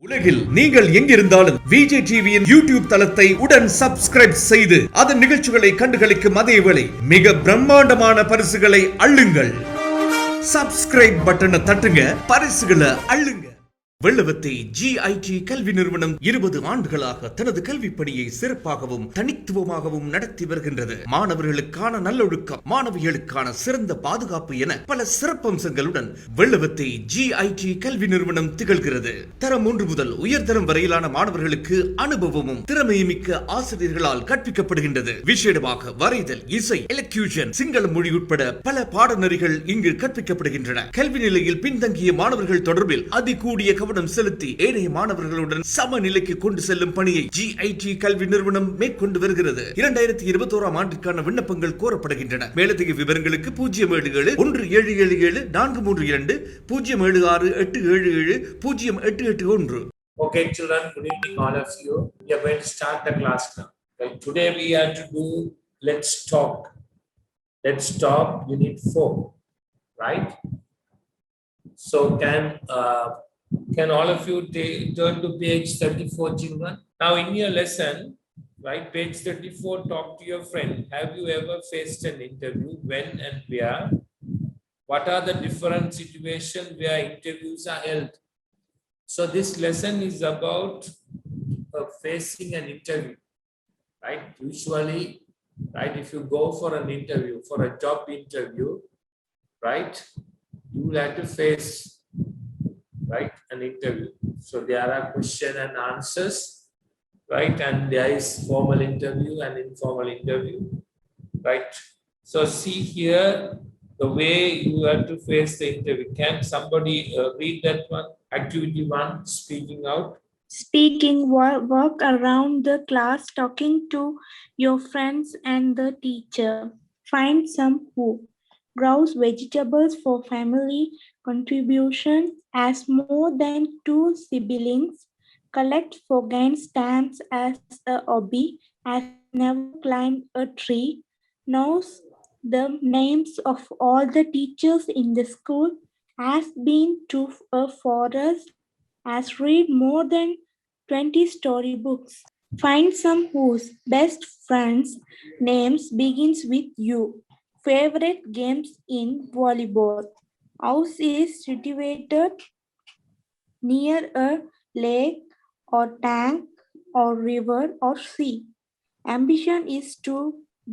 உலகில் நீங்கள் எங்கிருந்தாலும் விஜய் டிவியின் யூடியூப் தளத்தை உடன் சப்ஸ்கிரைப் செய்து அதன் நிகழ்ச்சிகளை கண்டுகளிக்கும் அதேவேளை மிக பிரம்மாண்டமான பரிசுகளை அள்ளுங்கள். சப்ஸ்கிரைப் பட்டனை தட்டுங்க, பரிசுகளை அள்ளுங்க. வெள்ளவத்தை GIT கல்வி நிறுவனம் 20 ஆண்டுகளாக தனது கல்வி பணியை சிறப்பாகவும் தனித்துவமாகவும் நடத்தி வருகின்றது. மாணவர்களுக்கான நல்லொழுக்கம், மாணவிகளுக்கான சிறந்த பாதுகாப்பு என பல சிறப்பம்சங்களுடன் வெள்ளவத்தை GIT கல்வி நிறுவனம் திகழ்கிறது. தரம் 1 முதல் உயர்தரம் வரையிலான மாணவர்களுக்கு அனுபவமும் திறமையுமிக்க ஆசிரியர்களால் கற்பிக்கப்படுகின்றது. விசேடமாக வரைதல், இசை, எலக்யூஷன், சிங்கள மொழி உட்பட பல பாடநெறிகள் இங்கு கற்பிக்கப்படுகின்றன. கல்வி நிலையில் பின்தங்கிய மாணவர்கள் தொடர்பில் அதிகூடிய கவனம் செலுத்தி ஏனைய மாணவர்களுடன் சமநிலைக்கு கொண்டு செல்லும் பணியை GIT கல்வி நிறுவனம் மேற்கொண்டு வருகிறது. 2021ஆம் ஆண்டிற்கான விண்ணப்பங்கள் கோரப்படுகின்றன. மேலதிக விவரங்களுக்கு 0701477407687708881. Okay, children, good evening, all of you. We are going to start the class now. Right. Today we have to do Let's Talk. Let's Talk, Unit 4. Right? So can all of you turn to page 34, children? Now in your lesson, right, page 34, talk to your friend. Have you ever faced an interview? When and where? What are the different situations where interviews are held? So this lesson is about facing an interview, right? Usually, right, if you go for an interview, for a job interview, right, you will have to face, right, an interview. So there are question and answers, right, and there is formal interview and informal interview, right? So see here the way you have to face the interview. Can somebody read that one? Activity 1, speaking out. Speaking, walk around the class talking to your friends and the teacher. Find some who. Browse vegetables for family contribution. As more than 2 siblings. Collect forgotten stamps as a hobby. As never climbed a tree. Knows the names of all the teachers in the school. Has been to a forest. Has read more than 20 storybooks. Find some whose best friends' names begins with U. Favorite games in volleyball. House is situated near a lake or tank or river or sea. Ambition is to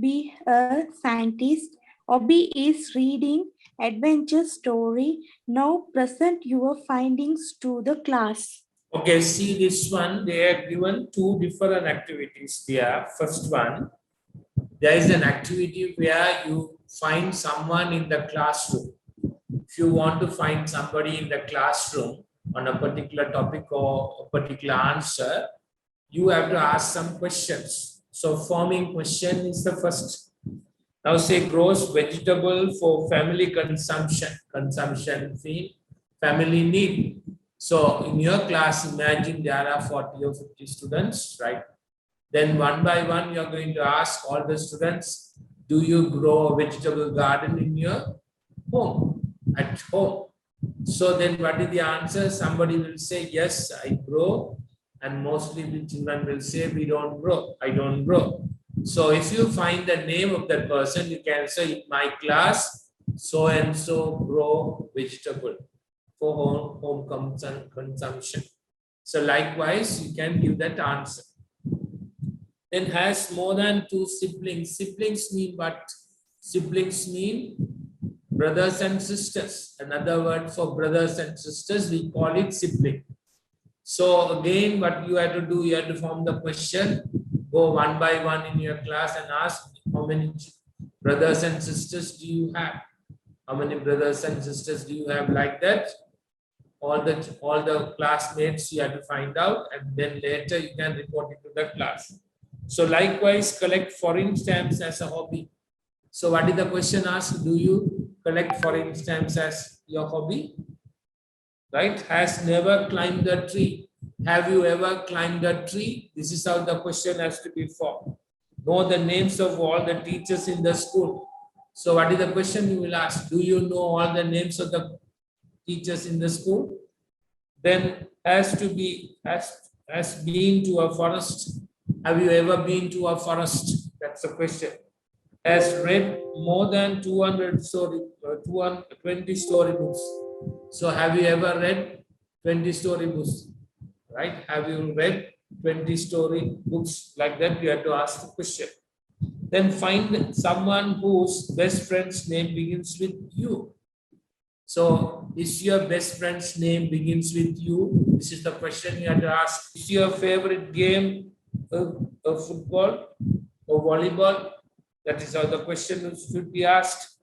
be a scientist. Hobby is reading adventure story. Now present your findings to the class. Okay, see this one, they are given 2 different activities there. First one, there is an activity where you find someone in the classroom. If you want to find somebody in the classroom on a particular topic or a particular answer, you have to ask some questions. So forming question is the first. Now say grows vegetable for family consumption. Consumption fee, family need. So in your class, imagine there are 40 or 50 students, right? Then one by one, you're going to ask all the students, do you grow a vegetable garden in your home, at home? So then what is the answer? Somebody will say, yes, I grow. And mostly the children will say, we don't grow, I don't grow. So if you find the name of that person, you can say, in my class, so and so grow vegetable for home consumption. So likewise, you can give that answer. Then has more than 2 siblings. Siblings mean what? Siblings mean brothers and sisters. Another word for brothers and sisters, we call it sibling. So again, what you have to do, you have to form the question, go one by one in your class and ask how many brothers and sisters do you have? How many brothers and sisters do you have, like that? All the classmates you have to find out, and then later you can report it to the class. So likewise, collect foreign stamps as a hobby. So what is the question asked? Do you collect foreign stamps as your hobby? Right? Has never climbed a tree. Have you ever climbed a tree? This is how the question has to be formed. Know the names of all the teachers in the school. So what is the question you will ask? Do you know all the names of the teachers in the school? Then has been to a forest? Have you ever been to a forest? That's the question. Has read more than 220 story books. So have you ever read 20 story books? Right? Have you read 20 story books like that? You have to ask the question. Then find someone whose best friend's name begins with you. So is your best friend's name begins with you? This is the question you have to ask. Is your favorite game football or volleyball? That is how the question should be asked.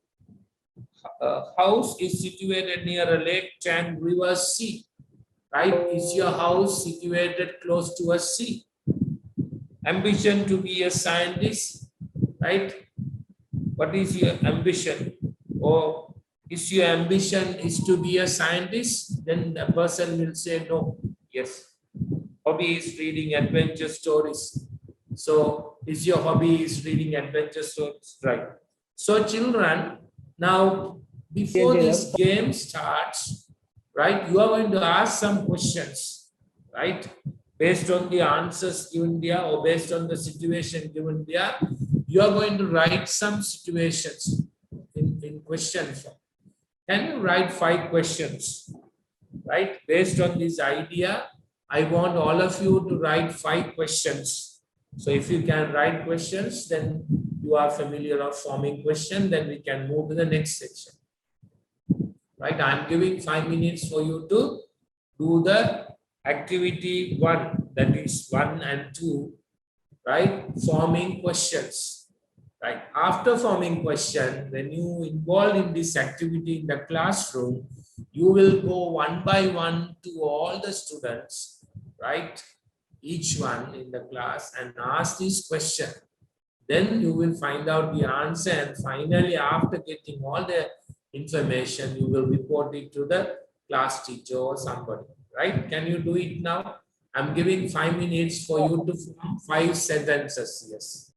House is situated near a lake, tank, river, sea. Right? Is your house situated close to a sea? Ambition to be a scientist, right? What is your ambition? Or is your ambition is to be a scientist? Then the person will say no. Yes. Hobby is reading adventure stories. So is your hobby is reading adventure stories, right? So children, now before this game starts, right, you are going to ask some questions, right? Based on the answers given there or based on the situation given there, you are going to write some situations in question form. Can you write 5 questions, right? Based on this idea, I want all of you to write 5 questions. So if you can write questions, then you are familiar of forming question, then we can move to the next section. Right, I'm giving 5 minutes for you to do the activity 1, that is 1 and 2, right? Forming questions, right? After forming question, when you involve in this activity in the classroom, you will go one by one to all the students, right? Each one in the class and ask this question. Then you will find out the answer, and finally, after getting all the information, you will report it to the class teacher or somebody, right? Can you do it now? I'm giving 5 minutes for you to form 5 sentences. Yes.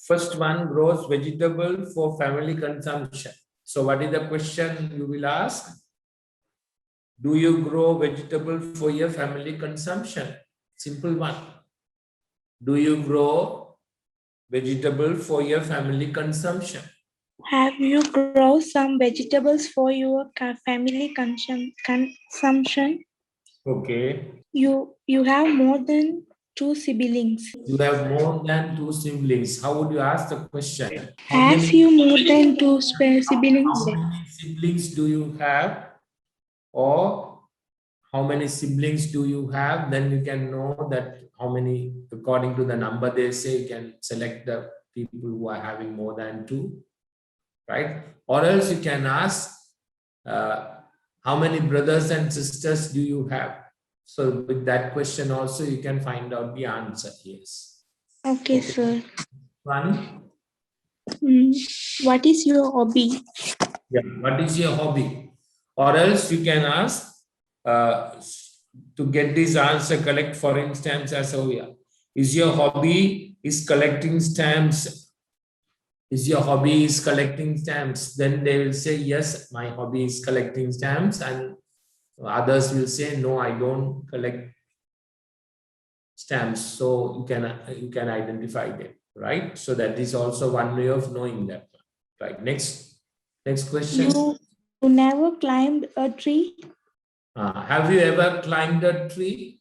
First one, grows vegetable for family consumption. So what is the question you will ask? Do you grow vegetable for your family consumption? Simple one. Do you grow vegetable for your family consumption? Have you grown some vegetables for your family consumption? Okay. You have more than 2 siblings. You have more than 2 siblings. How would you ask the question? Have you more than 2 siblings? How many siblings do you have? Or how many siblings do you have? Then you can know that how many, according to the number they say, you can select the people who are having more than 2, right? Or else you can ask, how many brothers and sisters do you have? So with that question also, you can find out the answer. Yes. Okay, sir. 1. What is your hobby? Yeah. What is your hobby? Or else you can ask, to get this answer, collect, for instance, as oh yeah, is your hobby is collecting stamps? Is your hobby is collecting stamps? Then they will say, yes, my hobby is collecting stamps, and others will say, no, I don't collect stamps. So you can identify them, right? So that is also one way of knowing that, right? Next question. You never climbed a tree? Have you ever climbed a tree?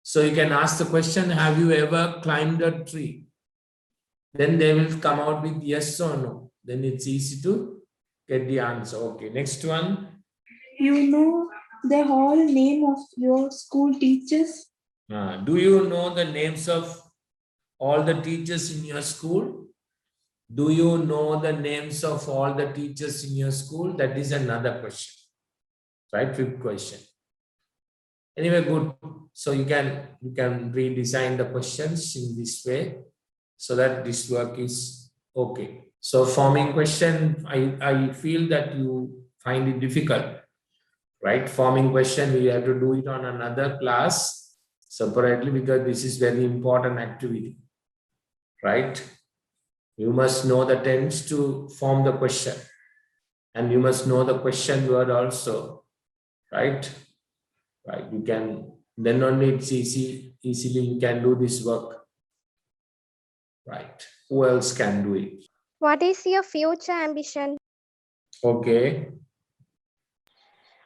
So you can ask the question, have you ever climbed a tree? Then they will come out with yes or no. Then it's easy to get the answer. Okay, next one. You know the whole name of your school teachers? Do you know the names of all the teachers in your school? Do you know the names of all the teachers in your school? That is another question. Right, 5th question. Anyway, good. So you can redesign the questions in this way so that this work is okay. So forming question, I feel that you find it difficult, right? Forming question, we have to do it on another class separately because this is very important activity, right? You must know the tense to form the question, and you must know the question word also. Right? right? You can, then only it's easily you can do this work, right? Who else can do it? What is your future ambition? Okay.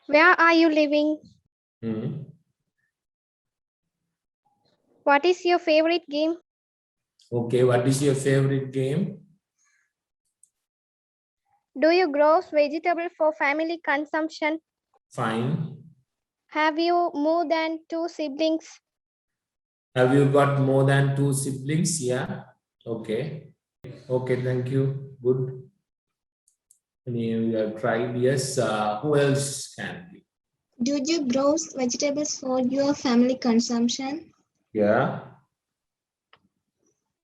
Where are you living? Hmm. What is your favorite game? Okay, what is your favorite game? Do you grow vegetable for family consumption? Fine. Have you more than 2 siblings? Have you got more than 2 siblings? Yeah. Okay. Okay, thank you. Good. You have tried. Yes. Who else can be? Do you grow vegetables for your family consumption? Yeah.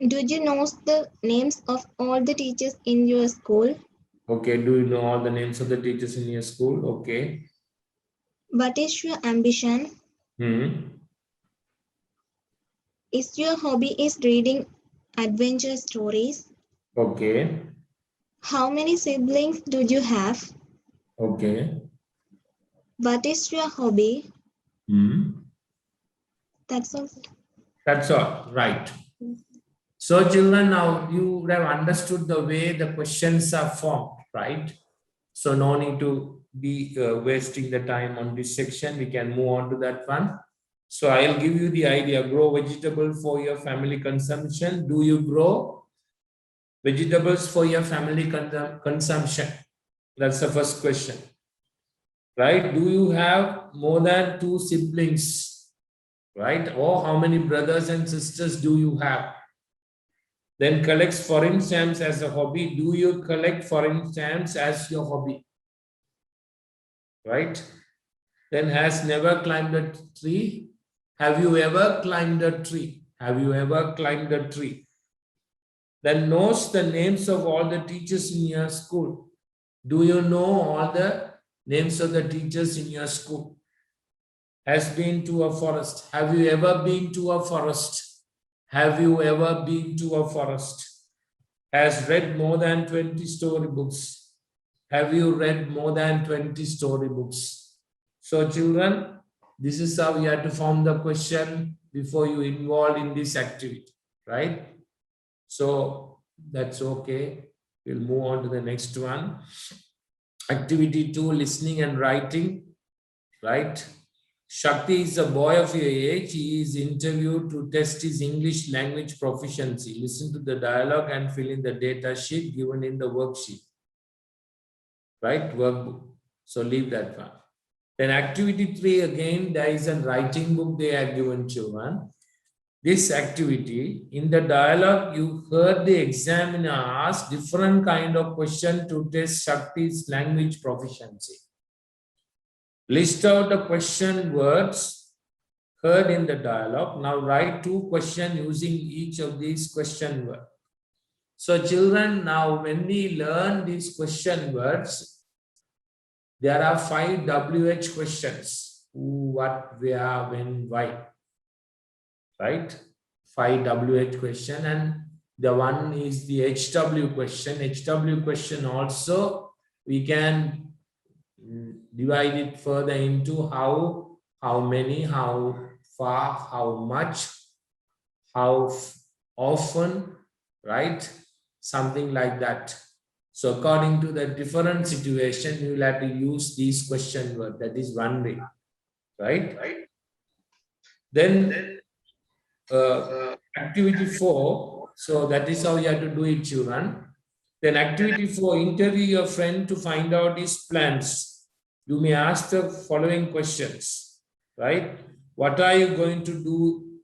Do you know the names of all the teachers in your school? Okay. Do you know all the names of the teachers in your school? Okay. What is your ambition? Hmm. Is your hobby is reading adventure stories? Okay. How many siblings do you have? Okay. What is your hobby? Hmm. That's all. That's all. Right. So children, now you would have understood the way the questions are formed, right? So no need to be wasting the time on this section. We can move on to that one. So I'll give you the idea. Grow vegetable for your family consumption. Do you grow vegetables for your family consumption? That's the first question, right? Do you have more than 2 siblings, right? Or how many brothers and sisters do you have? Then collects foreign stamps as a hobby. Do you collect foreign stamps as your hobby? Right? Then has never climbed a tree. Have you ever climbed a tree? Have you ever climbed a tree? Then knows the names of all the teachers in your school. Do you know all the names of the teachers in your school? Has been to a forest. Have you ever been to a forest? Have you ever been to a forest? Has read more than 20 storybooks. Have you read more than 20 storybooks? So children, this is how you have to form the question before you involve in this activity, right? So that's okay. We'll move on to the next one. Activity 2, listening and writing, right? Shakti is a boy of your age. He is interviewed to test his English language proficiency. Listen to the dialogue and fill in the data sheet given in the worksheet. Right? Workbook. So leave that one. Then activity 3, again, there is a writing book they are given children. This activity, in the dialogue, you heard the examiner ask different kind of question to test Shakti's language proficiency. List out the question words heard in the dialogue. Now write 2 questions using each of these question words. So children, now when we learn these question words, there are 5 WH questions. Who, what, where, when, why. Right? 5 WH question, and the one is the HW question. HW question also we can divide it further into how many, how far, how much, how often, right? Something like that. So according to the different situation, you will have to use these question words. That is one way, right? Then activity 4, so that is how you have to do it, children. Then activity 4, interview your friend to find out his plans. You may ask the following questions, right? What are you going to do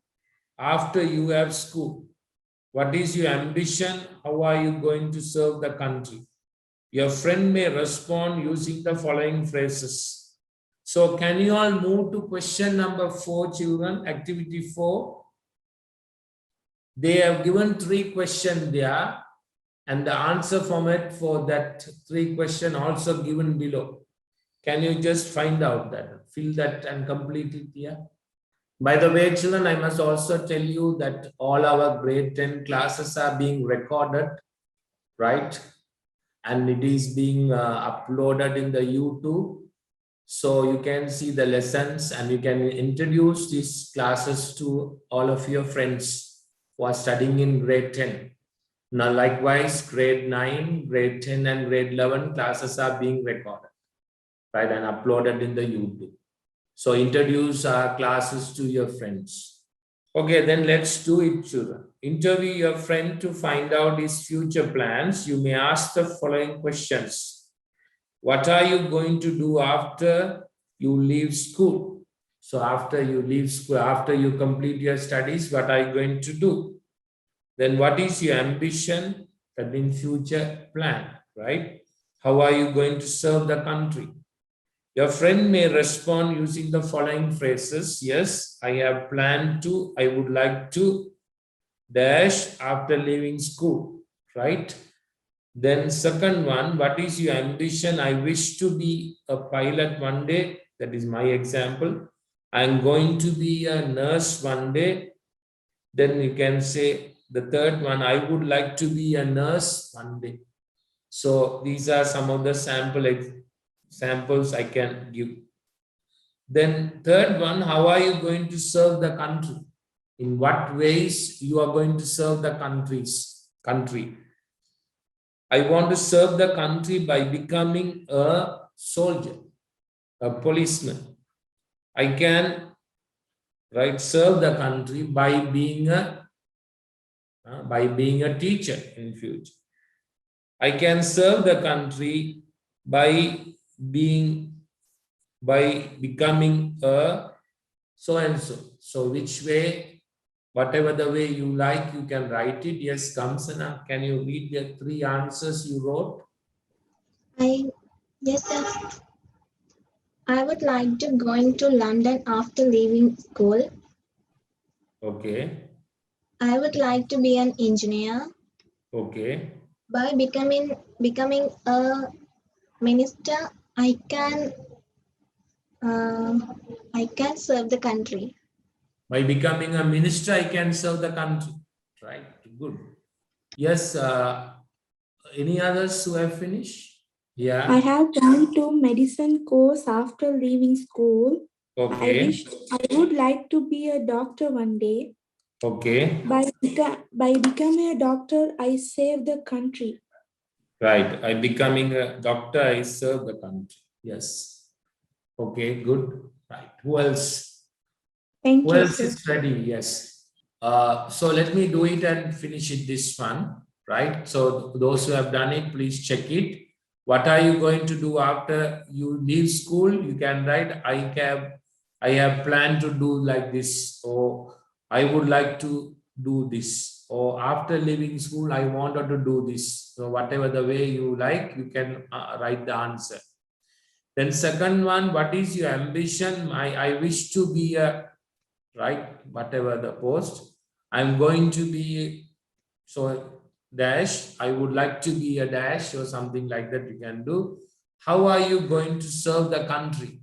after you have school? What is your ambition? How are you going to serve the country? Your friend may respond using the following phrases. So can you all move to question number 4, children, activity 4? They have given 3 questions there, and the answer format for that 3 question also given below. Can you just find out that, fill that and complete it here? By the way, children, I must also tell you that all our grade 10 classes are being recorded, right? And it is being uploaded in the YouTube. So you can see the lessons and you can introduce these classes to all of your friends who are studying in grade 10. Now, likewise, grade 9, grade 10, and grade 11 classes are being recorded, right, and uploaded in the YouTube. So introduce our classes to your friends. Okay, then let's do it, children. Interview your friend to find out his future plans. You may ask the following questions. What are you going to do after you leave school? So after you leave school, after you complete your studies, what are you going to do? Then what is your ambition? That means future plan, right? How are you going to serve the country? Your friend may respond using the following phrases. Yes, I have planned to, I would like to, dash after leaving school, right? Then second one, what is your ambition? I wish to be a pilot one day. That is my example. I'm going to be a nurse one day. Then you can say the third one, I would like to be a nurse one day. So these are some of the samples I can give. Then third one, how are you going to serve the country? In what ways you are going to serve the country? I want to serve the country by becoming a soldier, a policeman. I can, right, serve the country by being a teacher in future. I can serve the country by becoming a so and so. So which way, whatever the way you like, you can write it. Yes, Kamsana, can you read the 3 answers you wrote? Yes, sir. I would like to going to London after leaving school. Okay. I would like to be an engineer. Okay. By becoming a minister, I can serve the country. By becoming a minister, I can serve the country. Right. Good. Yes. Any others who have finished? Yeah. I have gone to medicine course after leaving school. Okay. I would like to be a doctor one day. Okay. By becoming a doctor, I save the country. Right. By becoming a doctor, I serve the country. Yes. Okay, good. Right. Who else? Thank Who you, else sir. is ready? Yes. So let me do it and finish it this one. Right. So those who have done it, please check it. What are you going to do after you leave school? You can write, I have planned to do like this, or I would like to do this, or after leaving school, I wanted to do this. So whatever the way you like, you can write the answer. Then second one, what is your ambition? I wish to be a, right, whatever the post. I'm going to be, so dash, I would like to be a dash or something like that you can do. How are you going to serve the country?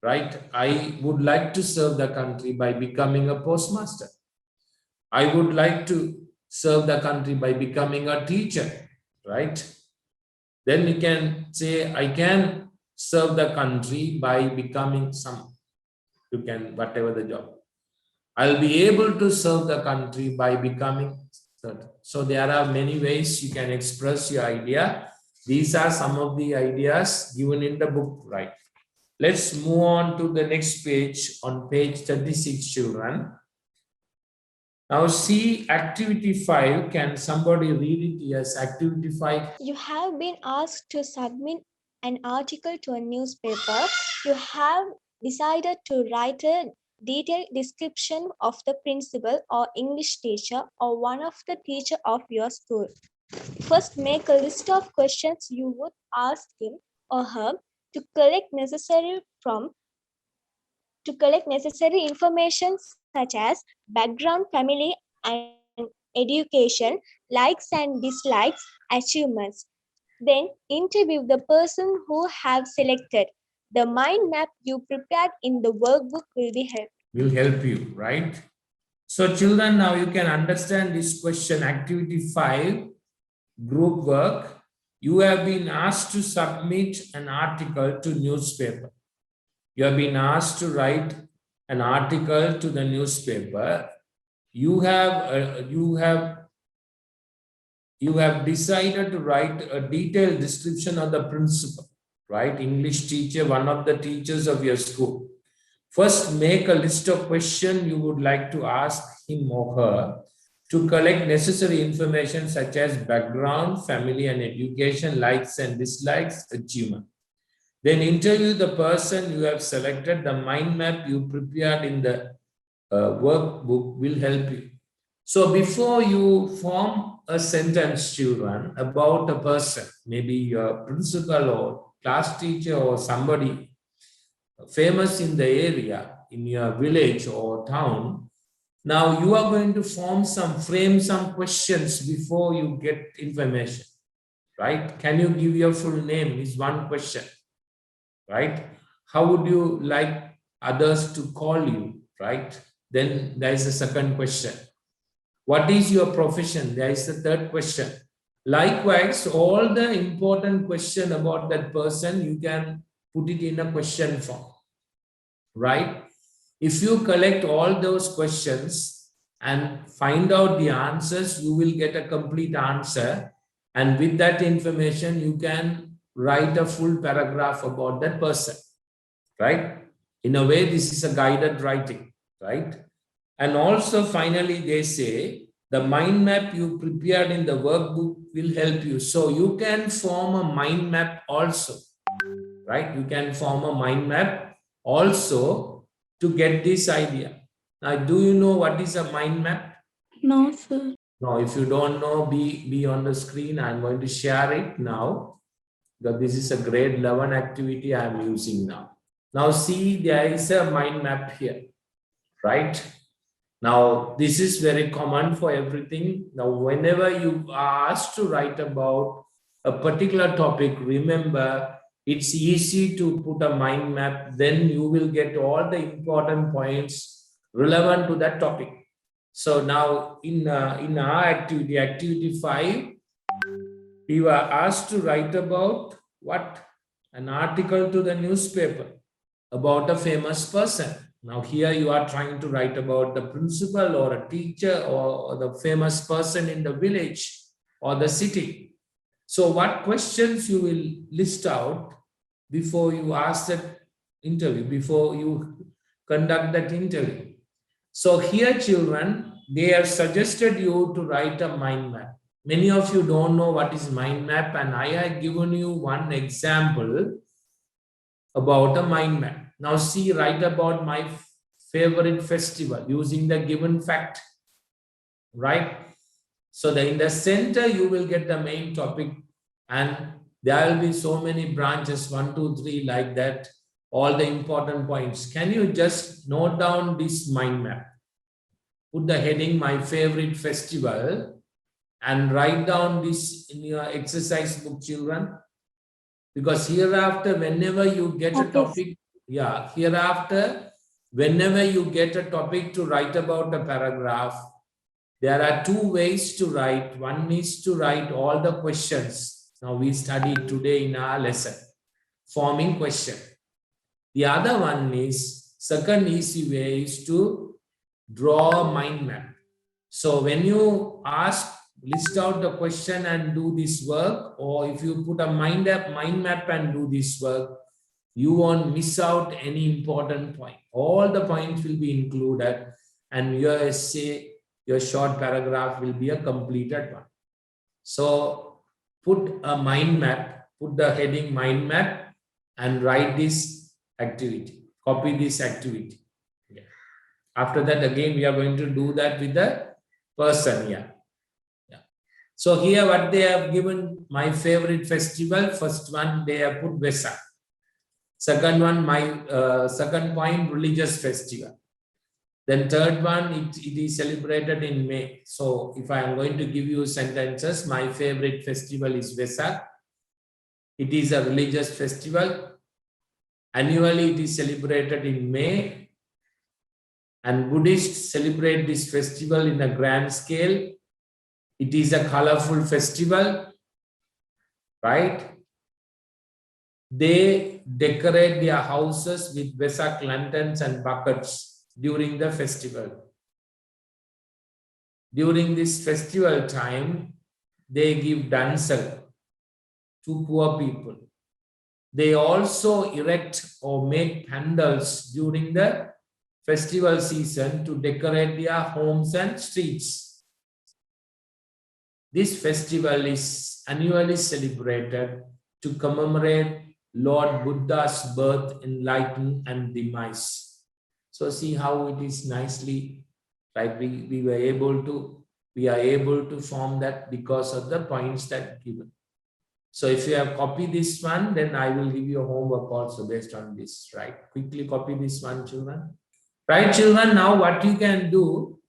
Right? I would like to serve the country by becoming a postmaster. I would like to serve the country by becoming a teacher, right? Then you can say, I can serve the country by becoming some, you can, whatever the job. I'll be able to serve the country by becoming certain. So there are many ways you can express your idea. These are some of the ideas given in the book, right? Let's move on to the next page, on page 36, children. Now see activity 5. Can somebody read it? Yes, activity 5. You have been asked to submit an article to a newspaper. You have decided to write a detailed description of the principal or English teacher or one of the teacher of your school. First, make a list of questions you would ask him or her to collect necessary information such as background, family, and education, likes and dislikes, achievements. Then interview the person who have selected. The mind map you prepared in the workbook will help you, right? So children, now you can understand this question, activity 5, group work. You have been asked to submit an article to newspaper. you have been asked to write an article to the newspaper. You have decided to write a detailed description of the principal, right? English teacher, one of the teachers of your school. First, make a list of questions you would like to ask him or her to collect necessary information such as background, family and education, likes and dislikes, achievement. Then interview the person you have selected. The mind map you prepared in the workbook will help you. So before you form a sentence, children, about a person, maybe your principal or class teacher or somebody famous in the area, in your village or town, now you are going to frame some questions before you get information, right? Can you give your full name is one question, right? How would you like others to call you, right? Then there is a second question. What is your profession? There is the third question. Likewise, all the important question about that person, you can put it in a question form, right? If you collect all those questions and find out the answers, you will get a complete answer. And with that information, you can write a full paragraph about that person, right? In a way, this is a guided writing, right? And also, finally, they say the mind map you prepared in the workbook will help you. So you can form a mind map also, right? You can form a mind map also to get this idea. Now, do you know what is a mind map? No, sir. No, if you don't know, be on the screen. I'm going to share it now, because this is a grade 11 activity I'm using now. Now see, there is a mind map here, right? Now, this is very common for everything. Now, whenever you are asked to write about a particular topic, remember, it's easy to put a mind map. Then you will get all the important points relevant to that topic. So now in our activity, activity 5, we were asked to write about what? An article to the newspaper about a famous person. Now here you are trying to write about the principal or a teacher or the famous person in the village or the city. So what questions you will list out before you ask that interview, before you conduct that interview? So here, children, they have suggested you to write a mind map. Many of you don't know what is mind map, and I have given you one example about a mind map. Now see, write about my favorite festival using the given fact, right? So in the center, you will get the main topic, and there will be so many branches, 1, 2, 3, like that, all the important points. Can you just note down this mind map? Put the heading, my favorite festival, and write down this in your exercise book, children. Because hereafter, whenever you get a topic, whenever you get a topic to write about a paragraph, there are 2 ways to write. One is to write all the questions. Now we studied today in our lesson, forming question. The other one is, second easy way is to draw a mind map. So when you list out the question and do this work, or if you put a mind map and do this work, you won't miss out any important point. All the points will be included, and your essay, your short paragraph will be a completed one. So put a mind map, put the heading mind map, and write this activity, copy this activity. Yeah. After that, again, we are going to do that with the person here. So here what they have given, my favorite festival. First one, they have put Vesak. Second one, my second point, religious festival. Then third one, it is celebrated in May. So if I am going to give you sentences, my favorite festival is Vesak. It is a religious festival. Annually, it is celebrated in May. And Buddhists celebrate this festival in a grand scale. It is a colorful festival, right? they decorate their houses with Vesak lanterns and buckets during the festival. During this festival time, they give dansal to poor people. They also erect or make pandals during the festival season to decorate their homes and streets. This festival is annually celebrated to commemorate Lord Buddha's birth, enlightenment, and demise. So see how it is nicely, right? We are able to form that because of the points that given. So if you have copied this one, then I will give you a homework also based on this, right? Quickly copy this one, children. Right, children, now what you can do,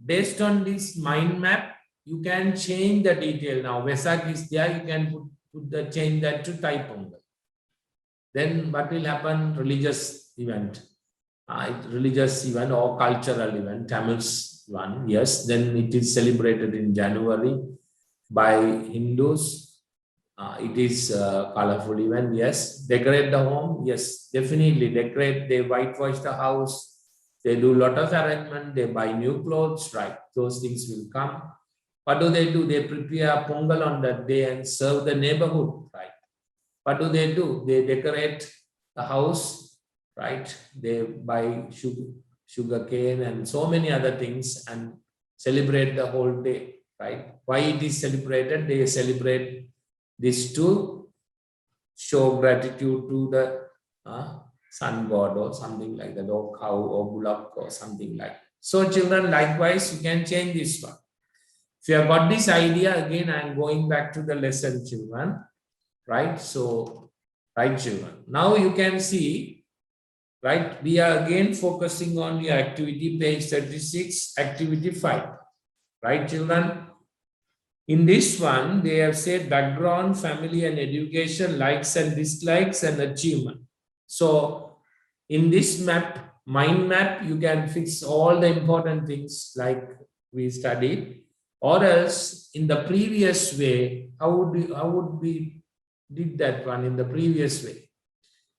based on this mind map, you can change the detail. Now, Vesak is there, you can change that to Thai Pongal. Then what will happen? Religious event or cultural event, Tamils one, yes. Then it is celebrated in January by Hindus. It is a colorful event, yes. Decorate the home, yes, definitely decorate. They whitewash the house. They do a lot of arrangement. They buy new clothes, right? Those things will come. What do? They prepare Pongal on that day and serve the neighborhood, right? What do? They decorate the house, right? They buy sugar cane and so many other things and celebrate the whole day, right? Why it is celebrated? They celebrate this to show gratitude to the sun god or something like that, or cow or bullock or something like that. So children, likewise, you can change this one. If you have got this idea, again, I am going back to the lesson, children, right? So, right, children. Now you can see, right, we are again focusing on your activity, page 36, activity 5, right, children? In this one, they have said background, family and education, likes and dislikes and achievement. So in this map, mind map, you can fix all the important things like we studied, or else in the previous way, how would we did that one in the previous way?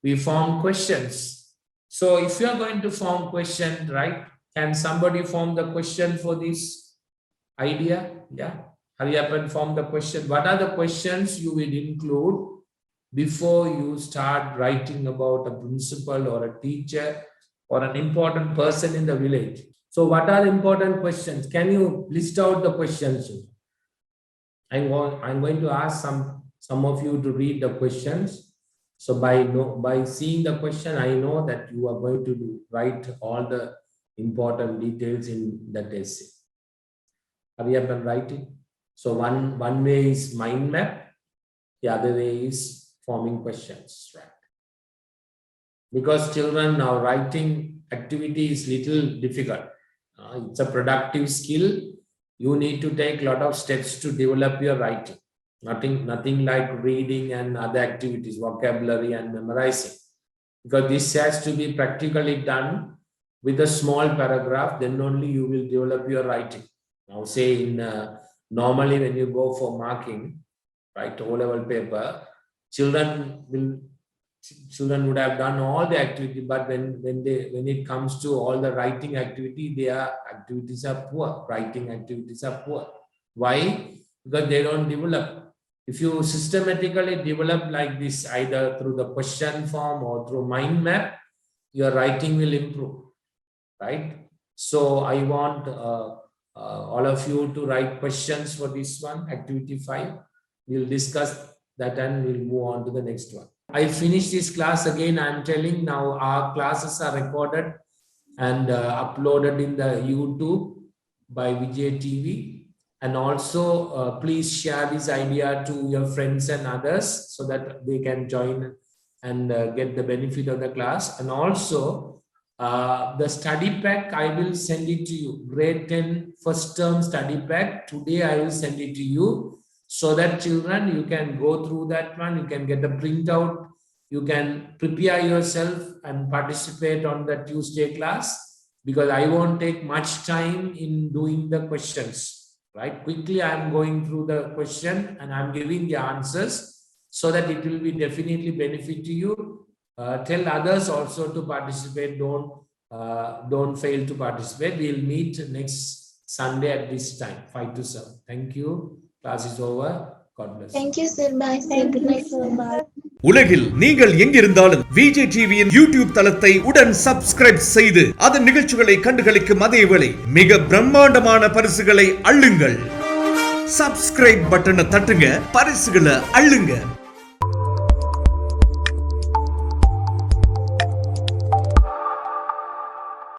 We form questions. So if you are going to form question, right? Can somebody form the question for this idea? Yeah. Hurry up and form the question. What are the questions you will include before you start writing about a principal or a teacher or an important person in the village? So what are important questions? Can you list out the questions? I'm going to ask some of you to read the questions. So by seeing the question, I know that you are going to write all the important details in that essay. Hurry up and write it. So one way is mind map, the other way is forming questions, right? Because children, now writing activity is little difficult. It's a productive skill. You need to take a lot of steps to develop your writing. Nothing like reading and other activities, vocabulary and memorizing. Because this has to be practically done with a small paragraph, then only you will develop your writing. Now say normally when you go for marking, right, O-level paper, children would have done all the activity, but when it comes to all the writing activity, their activities are poor. Writing activities are poor. Why? Because they don't develop. If you systematically develop like this, either through the question form or through mind map, your writing will improve, right? So I want all of you to write questions for this one, activity 5. We'll discuss that and we'll move on to the next one. I finished this class again. I'm telling now our classes are recorded and uploaded in the YouTube by Vijay TV. And also please share this idea to your friends and others so that they can join and get the benefit of the class. And also the study pack, I will send it to you. Grade 10 first term study pack. Today I will send it to you so that children, you can go through that one. You can get a printout. You can prepare yourself and participate on the Tuesday class, because I won't take much time in doing the questions, right? Quickly, I'm going through the question and I'm giving the answers. so that it will be definitely benefit to you. Tell others also to participate. Don't fail to participate. We'll meet next Sunday at this time, 5 to 7. Thank you. Class is over. God bless. Thank you, sir. Bye, sir. Good night, sir. Bye. உலகில் நீங்கள் எங்கிருந்தாலும் VJ டிவியின் YouTube தளத்தை உடன் subscribe செய்து அதன் நிகழ்ச்சிகளை கண்டுகளிக்கும் அதேவேளை மிக பிரம்மாண்டமான பரிசுகளை அள்ளுங்கள். சப்ஸ்கிரைப் பட்டனை தட்டுங்க, பரிசுகளை அள்ளுங்க.